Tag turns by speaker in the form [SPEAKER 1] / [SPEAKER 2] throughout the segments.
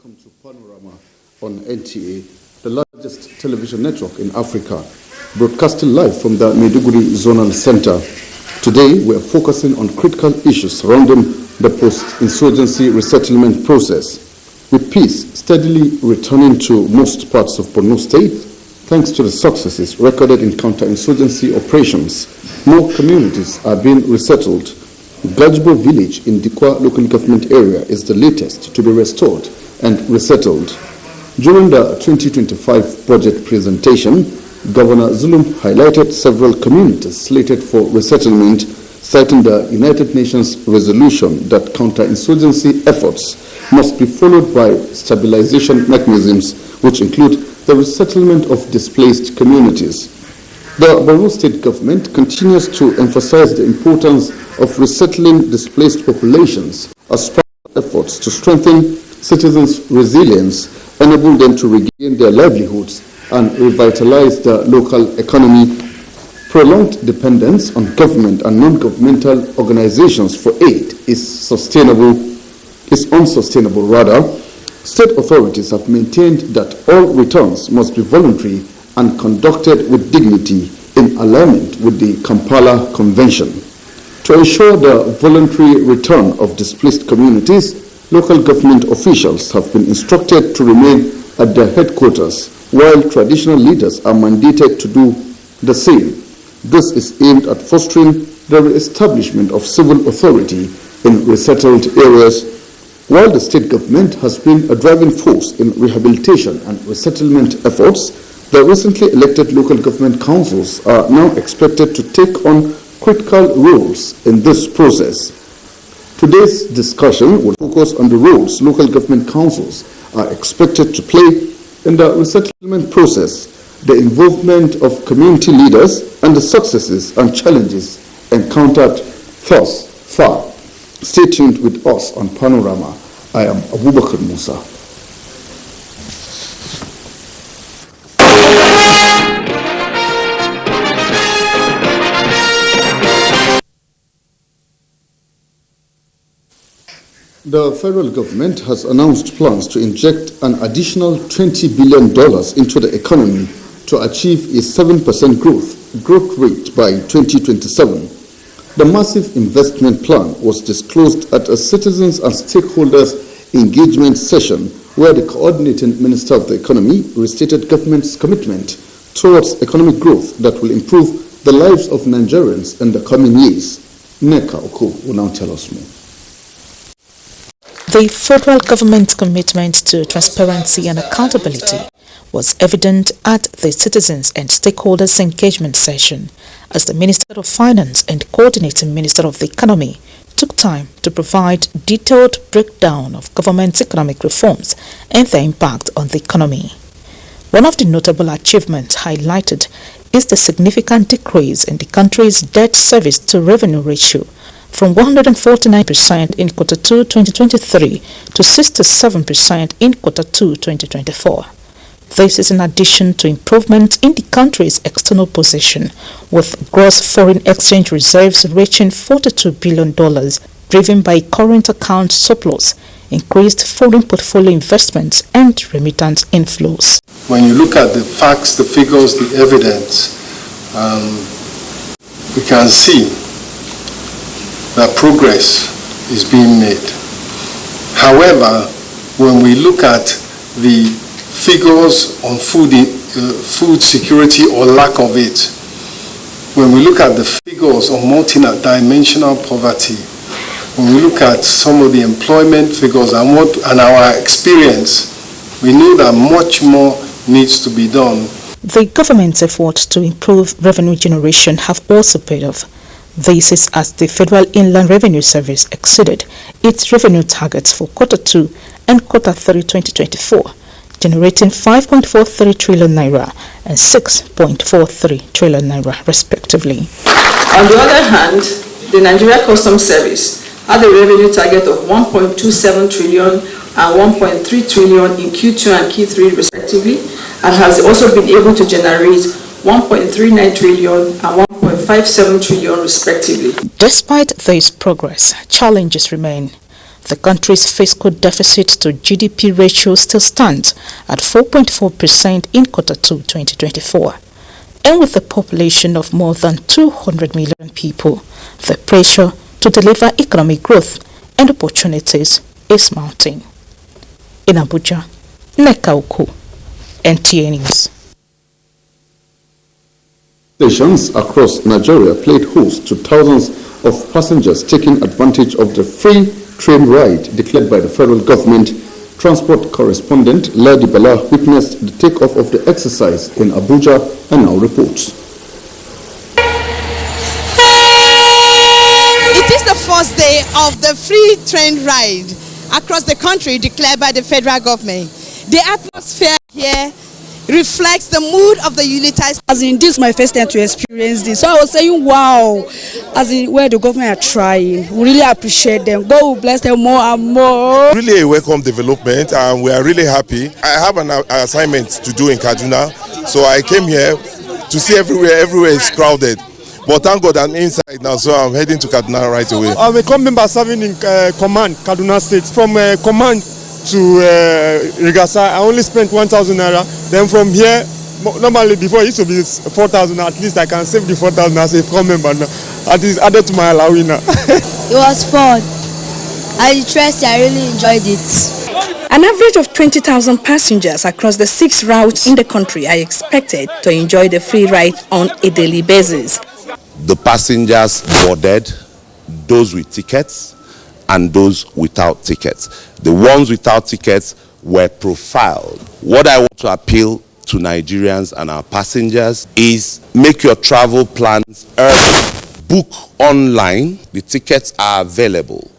[SPEAKER 1] welcome to Panorama on NTA, the largest television network in Africa, broadcasting live from the Maiduguri Zonal Center. Today, we are focusing on critical issues surrounding the post-insurgency resettlement process, with peace steadily returning to most parts of Borno State, thanks to the successes recorded in counter-insurgency operations. More communities are being resettled. Gajbo village in Dikwa local government area is the latest to be restored and resettled. During the 2025 budget presentation, Governor Zulum highlighted several communities slated for resettlement, citing the United Nations resolution that counter-insurgency efforts must be followed by stabilization mechanisms, which include the resettlement of displaced communities. The Borno State government continues to emphasize the importance of resettling displaced populations as part of efforts to strengthen citizens' resilience, enable them to regain their livelihoods, and revitalize the local economy. Prolonged dependence on government and non-governmental organizations for aid is unsustainable. Rather, state authorities have maintained that all returns must be voluntary and conducted with dignity in alignment with the Kampala Convention. To ensure the voluntary return of displaced communities, local government officials have been instructed to remain at their headquarters, while traditional leaders are mandated to do the same. This is aimed at fostering the re-establishment of civil authority in resettled areas. While the state government has been a driving force in rehabilitation and resettlement efforts, the recently elected local government councils are now expected to take on critical roles in this process. Today's discussion will focus on the roles local government councils are expected to play in the resettlement process, the involvement of community leaders, and the successes and challenges encountered thus far. Stay tuned with us on Panorama. I am Abubakar Musa. The federal government has announced plans to inject an additional $20 billion into the economy to achieve a 7% growth rate by 2027. The massive investment plan was disclosed at a citizens and stakeholders engagement session where the coordinating Minister of the Economy restated government's commitment towards economic growth that will improve the lives of Nigerians in the coming years. Neka Oko will now tell us more.
[SPEAKER 2] The federal government's commitment to transparency and accountability was evident at the Citizens and Stakeholders Engagement session as the Minister of Finance and Coordinating Minister of the Economy took time to provide detailed breakdown of government's economic reforms and their impact on the economy. One of the notable achievements highlighted is the significant decrease in the country's debt service to revenue ratio from 149% in Quarter 2 2023 to 67% in Quarter 2 2024. This is in addition to improvement in the country's external position, with gross foreign exchange reserves reaching $42 billion, driven by current account surplus, increased foreign portfolio investments, and remittance inflows.
[SPEAKER 3] When you look at the facts, the figures, the evidence, we can see that progress is being made. However, when we look at the figures on food security or lack of it, when we look at the figures on multidimensional poverty, when we look at some of the employment figures and our experience, we know that much more needs to be done.
[SPEAKER 2] The government's efforts to improve revenue generation have also paid off. This is as the Federal Inland Revenue Service exceeded its revenue targets for Quarter 2 and Quarter 3 2024, generating 5.43 trillion naira and 6.43 trillion naira respectively.
[SPEAKER 4] On the other hand, the Nigerian Customs Service had a revenue target of 1.27 trillion and 1.3 trillion in Q2 and Q3 respectively, and has also been able to generate 1.39 trillion and 1.57 trillion respectively.
[SPEAKER 2] Despite this progress, challenges remain. The country's fiscal deficit to GDP ratio still stands at 4.4% in Q2 2024. And with a population of more than 200 million people, the pressure to deliver economic growth and opportunities is mounting. In Abuja, Nekauku, NTA News.
[SPEAKER 1] Stations across Nigeria played host to thousands of passengers taking advantage of the free train ride declared by the federal government. Transport correspondent Ladi Bala witnessed the takeoff of the exercise in Abuja and now reports.
[SPEAKER 5] It is the first day of the free train ride across the country declared by the federal government. The atmosphere here reflects the mood of the unitized.
[SPEAKER 6] As in, this is my first time to experience this. So I was saying, wow, as in where the government are trying. We really appreciate them. God will bless them more and more.
[SPEAKER 7] Really a welcome development, and we are really happy. I have an assignment to do in Kaduna, so I came here to see everywhere is crowded. But thank God I'm inside now, so I'm heading to Kaduna right away.
[SPEAKER 8] I'm a club member serving in Command, Kaduna State. From Command to Rigasa, I only spent 1,000 naira. Then from here, normally before it used to be 4,000. At least I can save the 4,000 as a club member now. At least added to my allowance now.
[SPEAKER 9] It was fun. I really enjoyed it.
[SPEAKER 6] An average of 20,000 passengers across the 6 routes in the country are expected to enjoy the free ride on a daily basis.
[SPEAKER 10] The passengers boarded, those with tickets and those without tickets. The ones without tickets were profiled. What I want to appeal to Nigerians and our passengers is make your travel plans early. Book online. The tickets are available.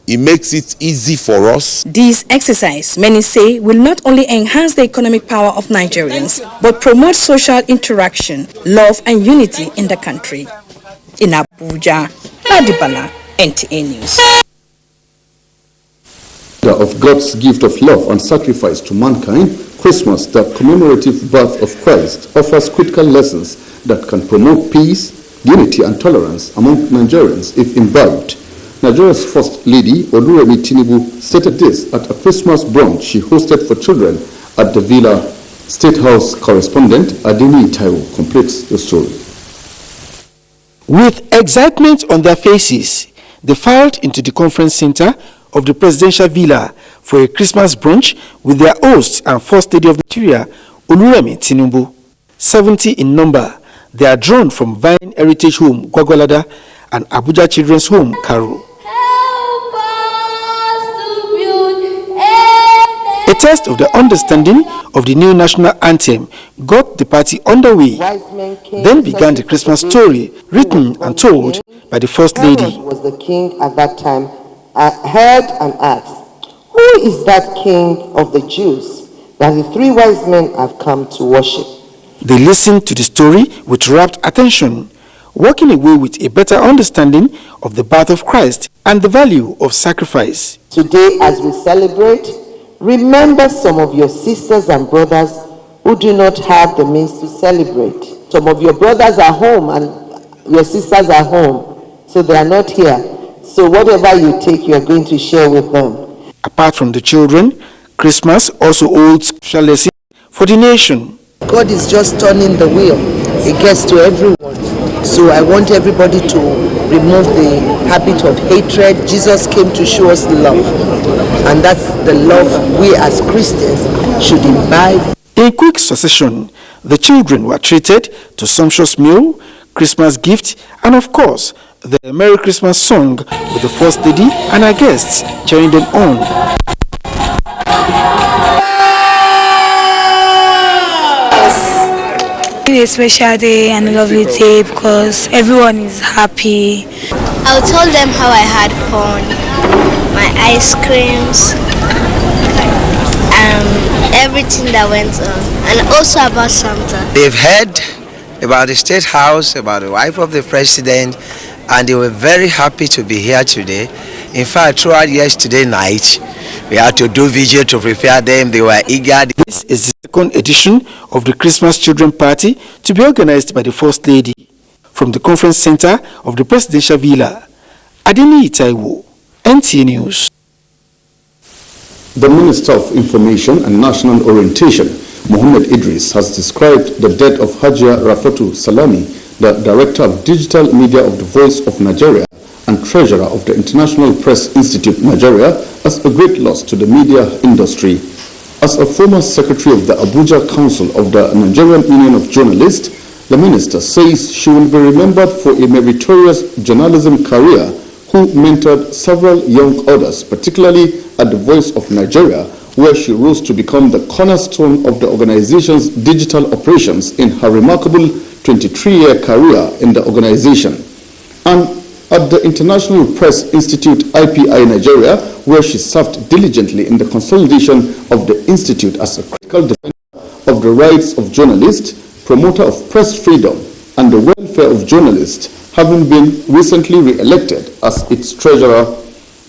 [SPEAKER 10] It makes it easy for us.
[SPEAKER 6] This exercise, many say, will not only enhance the economic power of Nigerians, but promote social interaction, love and unity in the country. In Abuja, Ladibala, NTA News.
[SPEAKER 1] Of God's gift of love and sacrifice to mankind, Christmas, the commemorative birth of Christ, offers critical lessons that can promote peace, unity and tolerance among Nigerians if imbibed. Nigeria's First Lady, Oluremi Tinubu, stated this at a Christmas brunch she hosted for children at the Villa. State House correspondent Adeni Taiwo completes the story.
[SPEAKER 11] With excitement on their faces, they filed into the conference center of the presidential villa for a Christmas brunch with their host and First Lady of Nigeria, Oluremi Tinubu. 70 in number, they are drawn from Vine Heritage Home, Gwagwalada, and Abuja Children's Home, Karu. A test of the understanding of the new national anthem got the party underway. Then began the Christmas story, written and told by the First Lady.
[SPEAKER 12] Was the king at that time. I heard and asked, who is that king of the Jews that the 3 wise men have come to worship?
[SPEAKER 11] They listened to the story with rapt attention, walking away with a better understanding of the birth of Christ and the value of sacrifice.
[SPEAKER 12] Today, as we celebrate, remember some of your sisters and brothers who do not have the means to celebrate. Some of your brothers are home and your sisters are home, so they are not here. So whatever you take, you are going to share with them.
[SPEAKER 11] Apart from the children, Christmas also holds special lessons for the nation.
[SPEAKER 12] God is just turning the wheel. It gets to everyone. So I want everybody to remove the habit of hatred. Jesus came to show us love. And that's the love we as Christians should imbibe.
[SPEAKER 11] In quick succession, the children were treated to sumptuous meal, Christmas gift, and of course, the Merry Christmas song with the First Lady and her guests cheering them on.
[SPEAKER 9] It's a special day and a lovely day because everyone is happy.
[SPEAKER 13] I'll tell them how I had fun, my ice creams, everything that went on, and also about Santa.
[SPEAKER 14] They've heard about the State House, about the wife of the president, and they were very happy to be here today. In fact, throughout yesterday night, we had to do vigil to prepare them. They were eager.
[SPEAKER 11] This is the second edition of the Christmas Children Party to be organized by the First Lady. From the conference center of the Presidential Villa, Adeni Taiwo, NTA News.
[SPEAKER 1] The Minister of Information and National Orientation, Mohammed Idris, has described the death of Hajia Rafatu Salami, the Director of Digital Media of the Voice of Nigeria and Treasurer of the International Press Institute Nigeria, as a great loss to the media industry. As a former secretary of the Abuja Council of the Nigerian Union of Journalists, the minister says she will be remembered for a meritorious journalism career who mentored several young others, particularly at the Voice of Nigeria, where she rose to become the cornerstone of the organization's digital operations in her remarkable 23-year career in the organization. And at the International Press Institute IPI Nigeria, where she served diligently in the consolidation of the institute as a critical defender of the rights of journalists, promoter of press freedom, and the welfare of journalists, having been recently re-elected as its treasurer.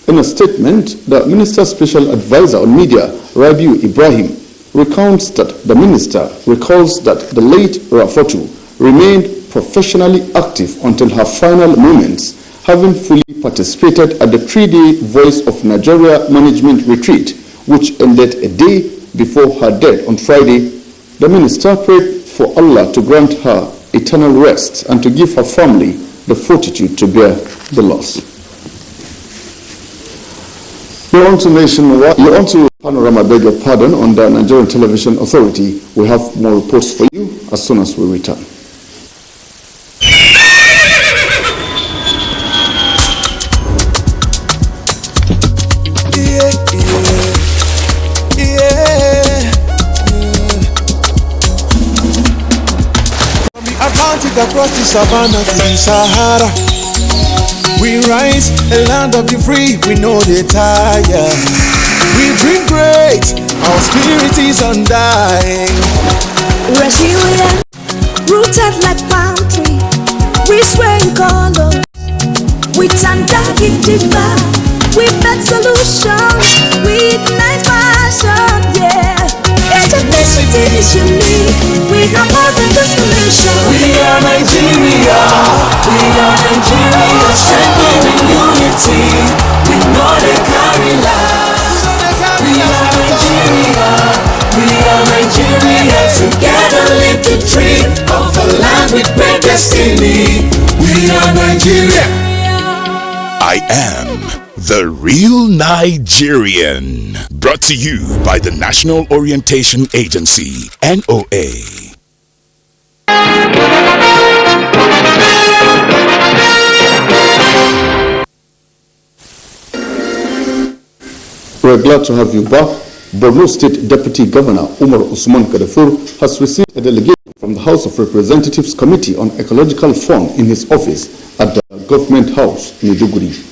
[SPEAKER 1] In a statement, the Minister's Special Advisor on Media, Rabiu Ibrahim, recounts that the minister recalls that the late Rafatu remained professionally active until her final moments, having fully participated at the 3-day Voice of Nigeria Management Retreat, which ended a day before her death on Friday. The minister prayed for Allah to grant her eternal rest and to give her family the fortitude to bear the loss. You're on to Nationwide. You're on to Panorama, beg your pardon, on the Nigerian Television Authority. We have more reports for you as soon as we return.
[SPEAKER 15] Across the savannah to the Sahara, we rise, a land of the free, we know they tire. We dream great, our spirit is undying.
[SPEAKER 16] Resilient, rooted like palm tree, we swear in color. We turn dark into light, we bet solutions, we ignite passion, yeah. Ethnicity is unique, we have more than just a nation.
[SPEAKER 15] We are Nigeria, strengthened in unity, we know they carry lives. We are Nigeria, together live the dream of a land with great destiny. We are Nigeria.
[SPEAKER 17] I am the real Nigerian. Brought to you by the National Orientation Agency, NOA.
[SPEAKER 1] We're glad to have you back. Borno State Deputy Governor Umar Usman Kadafur has received a delegation from the House of Representatives Committee on Ecological Fund in his office at the Government House, Maiduguri.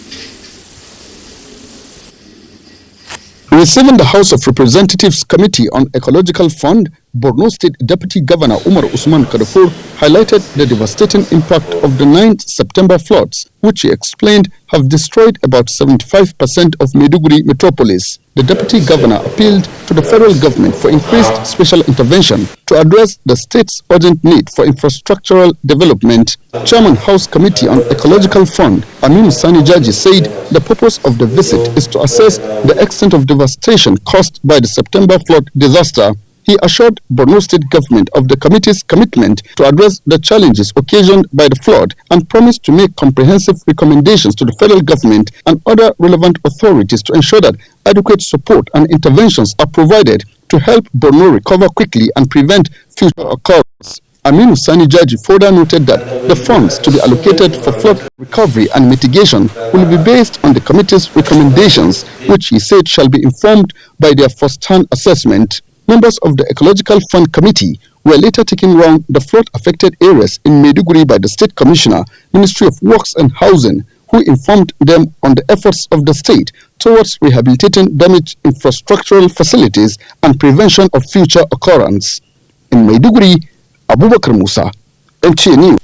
[SPEAKER 1] Receiving the House of Representatives Committee on Ecological Fund, Borno State Deputy Governor Umar Usman Kadafur highlighted the devastating impact of the 9th September floods, which he explained have destroyed about 75% of Maiduguri metropolis. The Deputy Governor appealed to the federal government for increased special intervention to address the state's urgent need for infrastructural development. Chairman House Committee on Ecological Fund, Aminu Sani Jaji, said the purpose of the visit is to assess the extent of devastation caused by the September flood disaster. He assured Borno State government of the committee's commitment to address the challenges occasioned by the flood and promised to make comprehensive recommendations to the federal government and other relevant authorities to ensure that adequate support and interventions are provided to help Borno recover quickly and prevent future occurrences. Aminu Sani Jaji further noted that the funds to be allocated for flood recovery and mitigation will be based on the committee's recommendations, which he said shall be informed by their first-hand assessment. Members of the Ecological Fund Committee were later taken round the flood-affected areas in Maiduguri by the State Commissioner, Ministry of Works and Housing, who informed them on the efforts of the state towards rehabilitating damaged infrastructural facilities and prevention of future occurrence. In Maiduguri, Abubakar Musa, NTA News.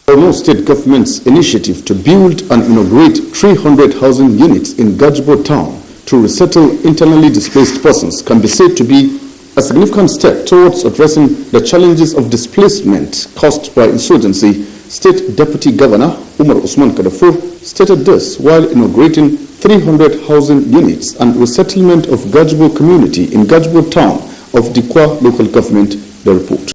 [SPEAKER 1] Borno State Government's initiative to build and inaugurate 300 housing units in Gajbo town to resettle internally displaced persons can be said to be a significant step towards addressing the challenges of displacement caused by insurgency. State Deputy Governor Umar Usman Kadafur stated this while inaugurating 300 housing units and resettlement of Gajibo community in Gajibo town of Dikwa local government, the report.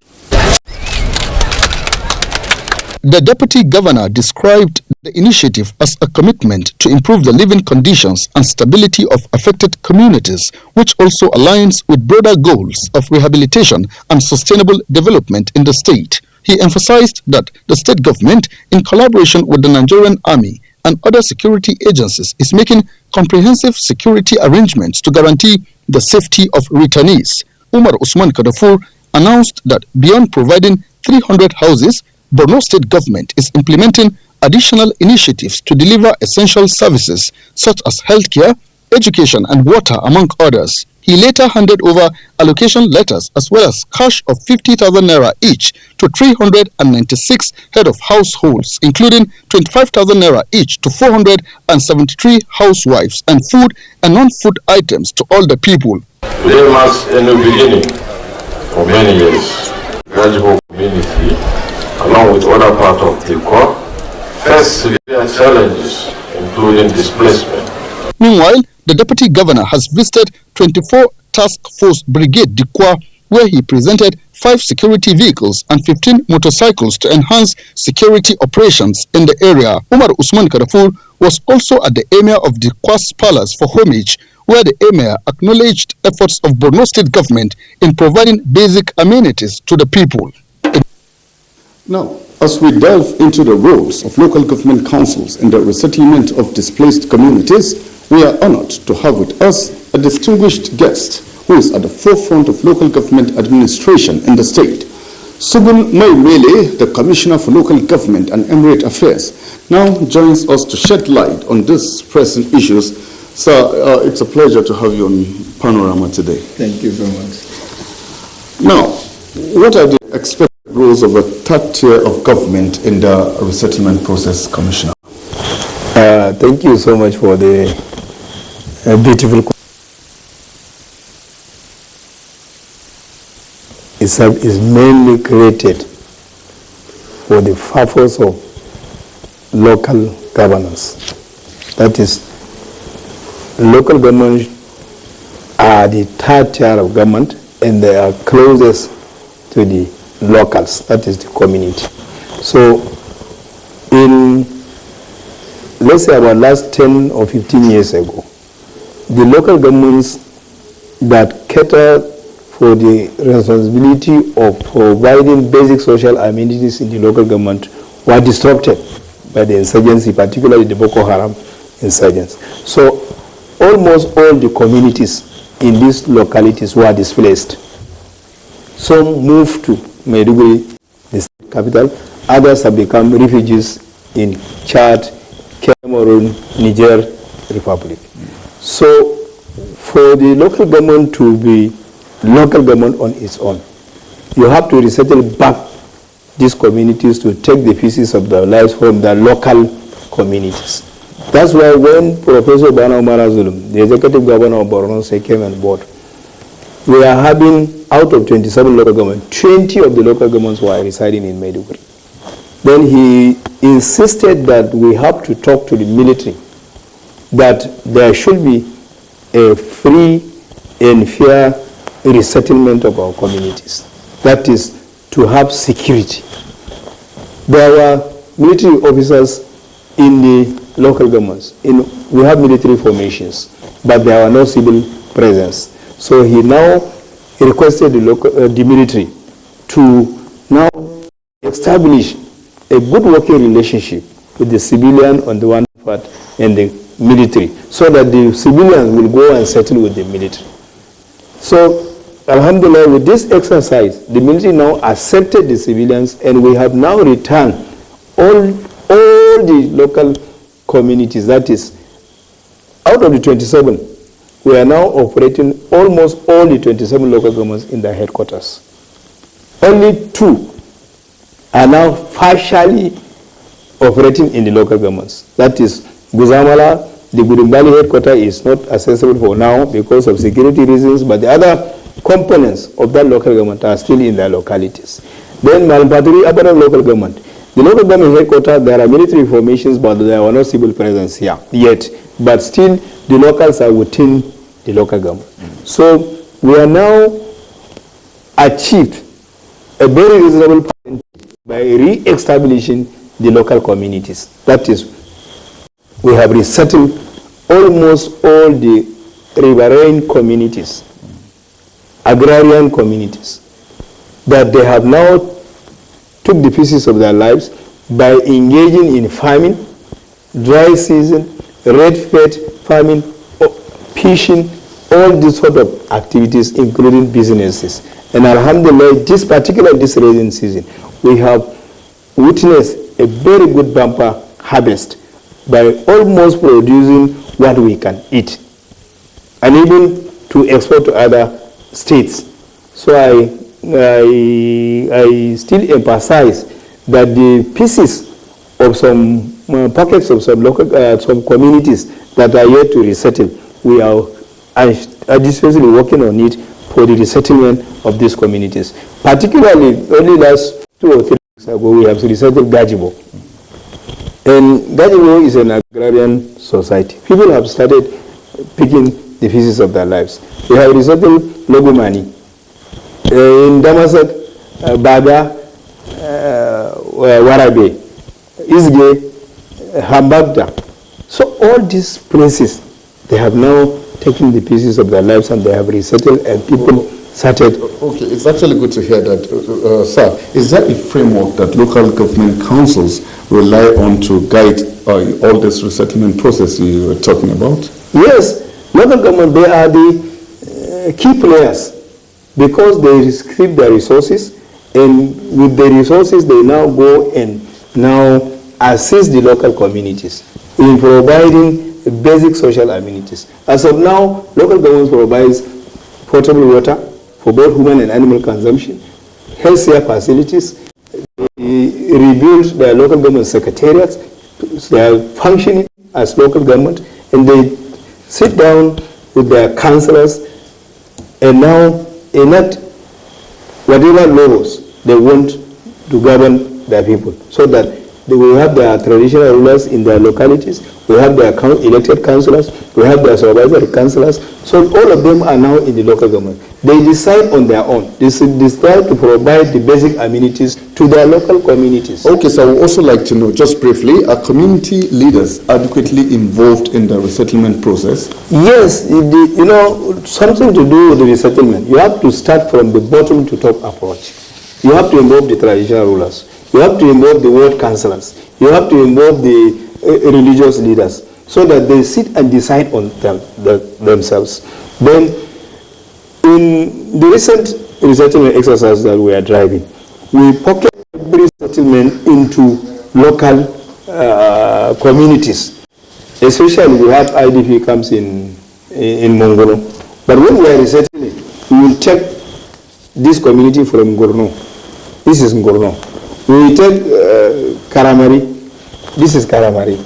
[SPEAKER 1] The Deputy Governor described the initiative as a commitment to improve the living conditions and stability of affected communities, which also aligns with broader goals of rehabilitation and sustainable development in the state. He emphasized that the state government, in collaboration with the Nigerian Army and other security agencies, is making comprehensive security arrangements to guarantee the safety of returnees. Umar Usman Kadafur announced that beyond providing 300 houses, Borno State Government is implementing additional initiatives to deliver essential services such as healthcare, education and water, among others. He later handed over allocation letters as well as cash of 50,000 naira each to 396 head of households, including 25,000 naira each to 473 housewives, and food and non-food items to all the people.
[SPEAKER 18] Today marks a new beginning for many years. Gajibo community, along with other parts of the core, face severe challenges, including displacement.
[SPEAKER 1] Meanwhile, the Deputy Governor has visited 24 Task Force Brigade Dikwa, where he presented 5 security vehicles and 15 motorcycles to enhance security operations in the area. Umar Usman Kadafur was also at the Emir of Dikwa's Palace for homage, where the Emir acknowledged efforts of Borno State Government in providing basic amenities to the people. Now, as we delve into the roles of local government councils in the resettlement of displaced communities, we are honored to have with us a distinguished guest who is at the forefront of local government administration in the state. Sugun Maimele, the Commissioner for Local Government and Emirate Affairs, now joins us to shed light on these pressing issues. Sir, it's a pleasure to have you on Panorama today.
[SPEAKER 19] Thank you very much.
[SPEAKER 1] Now, what are the expected roles of a third tier of government in the resettlement process, Commissioner?
[SPEAKER 19] Thank you so much for the beautiful question. Is mainly created for the purpose of local governance. That is, local government are the third tier of government and they are closest to the locals, that is the community. So in, let's say about last 10 or 15 years ago, the local governments that cater for the responsibility of providing basic social amenities in the local government were disrupted by the insurgency, particularly the Boko Haram insurgents. So almost all the communities in these localities were displaced. Some moved to Maiduguri, the state capital. Others have become refugees in Chad, Cameroon, Niger Republic. So for the local government to be local government on its own, you have to resettle back these communities to take the pieces of their lives from the local communities. That's why when Professor Bana Umar Zulum, the executive governor of Borno State, came on board, we are having, out of 27 local governments, 20 of the local governments were residing in Maiduguri. Then he insisted that we have to talk to the military, that there should be a free and fair resettlement of our communities. That is, to have security. There were military officers in the local governments. We have military formations, but there were no civil presence. So he now requested the military to now establish a good working relationship with the civilian on the one part and the military, so that the civilians will go and settle with the military. So, alhamdulillah, with this exercise, the military now accepted the civilians, and we have now returned all the local communities. That is, out of the 27, we are now operating almost all the 27 local governments in their headquarters. Only 2 are now partially operating in the local governments. That is, Guzamala, the Gudumbali headquarters is not accessible for now because of security reasons, but the other components of that local government are still in their localities. Then Malampaturi, other local government. The local government headquarters, there are military formations, but there are no civil presence here yet. but still the locals are within the local government. So we are now achieved a very reasonable point by re-establishing the local communities. That is, we have resettled almost all the riverine communities, agrarian communities, that they have now took the pieces of their lives by engaging in farming, dry season, red-fed farming, fishing, all these sort of activities, including businesses. And alhamdulillah, this raising season, we have witnessed a very good bumper harvest by almost producing what we can eat, and even to export to other states. So I still emphasize that the pieces of some pockets of some local, some communities that are yet to resettle, we are assiduously working on it for the resettlement of these communities. Particularly, only last 2 or 3 weeks ago, we have resettled Gajibo. And Gajibo is an agrarian society. People have started picking the pieces of their lives. We have resettled Logomani. In Damasak, Baga, Warabe, Izge, Hambagda. So all these places, they have now taken the pieces of their lives and they have resettled, and people started.
[SPEAKER 1] Okay, it's actually good to hear that, sir. Is there a framework that local government councils rely on to guide all this resettlement process you were talking about?
[SPEAKER 19] Yes, local government, they are the key players because they receive their resources, and with the resources they now go and now assist the local communities in providing basic social amenities. As of now, local government provides potable water for both human and animal consumption, healthcare facilities, rebuild their local government secretariats, they are functioning as local government, and they sit down with their councillors and now enact whatever laws they want to govern their people, so that they will have their traditional rulers in their localities, we have their elected councillors, we have their supervisory councillors, so all of them are now in the local government. They decide on their own. They decide to provide the basic amenities to their local communities.
[SPEAKER 1] Okay, so I would also like to know, just briefly, are community leaders adequately involved in the resettlement process?
[SPEAKER 19] Yes, you know, something to do with the resettlement. You have to start from the bottom to top approach. You have to involve the traditional rulers. You have to involve the ward councillors. You have to involve the religious leaders, so that they sit and decide on themselves. Then, in the recent resettlement exercise that we are driving, we pocket every settlement into local communities. Especially, we have IDP camps in Mongolo. But when we are resettling, we will take this community from Gorno. This is Gorno. We take Karamari. This is Karamari.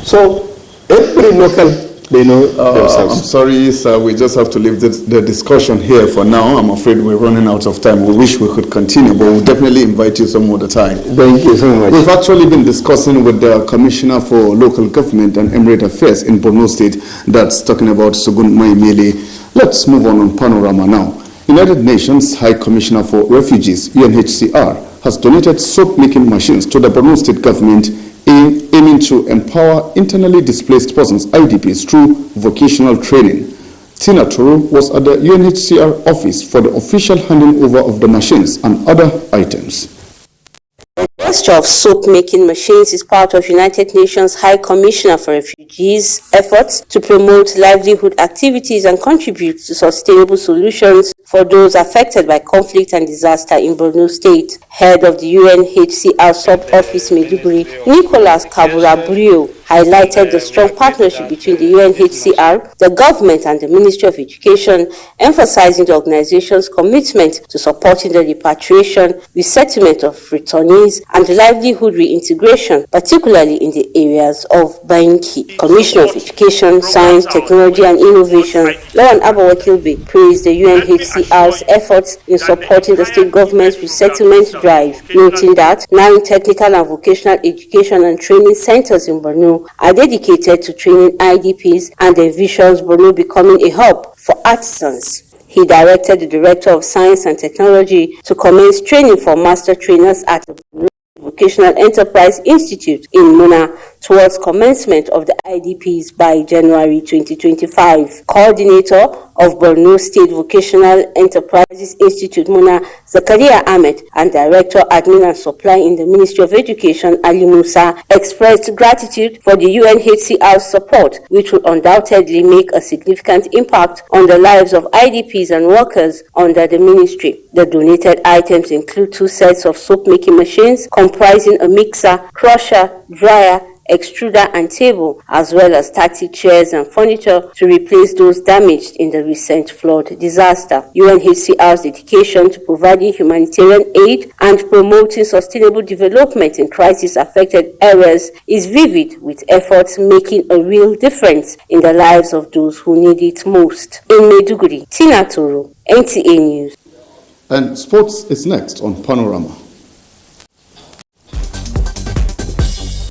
[SPEAKER 19] So every local, they know themselves.
[SPEAKER 1] I'm sorry, sir. We just have to leave the discussion here for now. I'm afraid we're running out of time. We wish we could continue, but we'll definitely invite you some other time.
[SPEAKER 19] Thank you so much.
[SPEAKER 1] We've actually been discussing with the Commissioner for Local Government and Emirate Affairs in Borno State, that's talking about Sugun Maimele. Let's move on Panorama now. United Nations High Commissioner for Refugees, UNHCR, has donated soap-making machines to the Borno State government aiming to empower internally displaced persons, IDPs, through vocational training. Tina Toro was at the UNHCR office for the official handing over of the machines and other items.
[SPEAKER 20] The gesture of soap-making machines is part of United Nations High Commissioner for Refugees' efforts to promote livelihood activities and contribute to sustainable solutions for those affected by conflict and disaster in Borno State. Head of the UNHCR Sub-Office Maiduguri, Nicholas Kabura-Brio, highlighted the strong partnership between the UNHCR, the government, and the Ministry of Education, emphasizing the organization's commitment to supporting the repatriation, resettlement of returnees, and livelihood reintegration, particularly in the areas of Banki. Commissioner of Education, Science, Technology, and Innovation, Lawan Abawakilbe, praised the UNHCR's efforts in supporting the state government's resettlement drive, noting that 9 technical and vocational education and training centers in Borno Borno are dedicated to training IDPs and envisions Borno becoming a hub for artisans. He directed the Director of Science and Technology to commence training for master trainers at the Borno Vocational Enterprise Institute in Muna towards commencement of the IDPs by January 2025. Coordinator of Borno State Vocational Enterprises Institute Muna, Zakaria Ahmed, and Director Admin and Supply in the Ministry of Education, Ali Musa, expressed gratitude for the UNHCR's support, which will undoubtedly make a significant impact on the lives of IDPs and workers under the ministry. The donated items include 2 sets of soap-making machines comprising a mixer, crusher, dryer, extruder and table, as well as 30 chairs and furniture to replace those damaged in the recent flood disaster. UNHCR's dedication to providing humanitarian aid and promoting sustainable development in crisis-affected areas is vivid, with efforts making a real difference in the lives of those who need it most. In Maiduguri, Tina Toro, NTA News.
[SPEAKER 1] And sports is next on Panorama.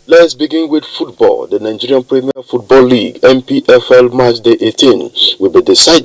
[SPEAKER 21] Let's begin with football. The Nigerian Premier Football League, NPFL Match Day 18, will be decided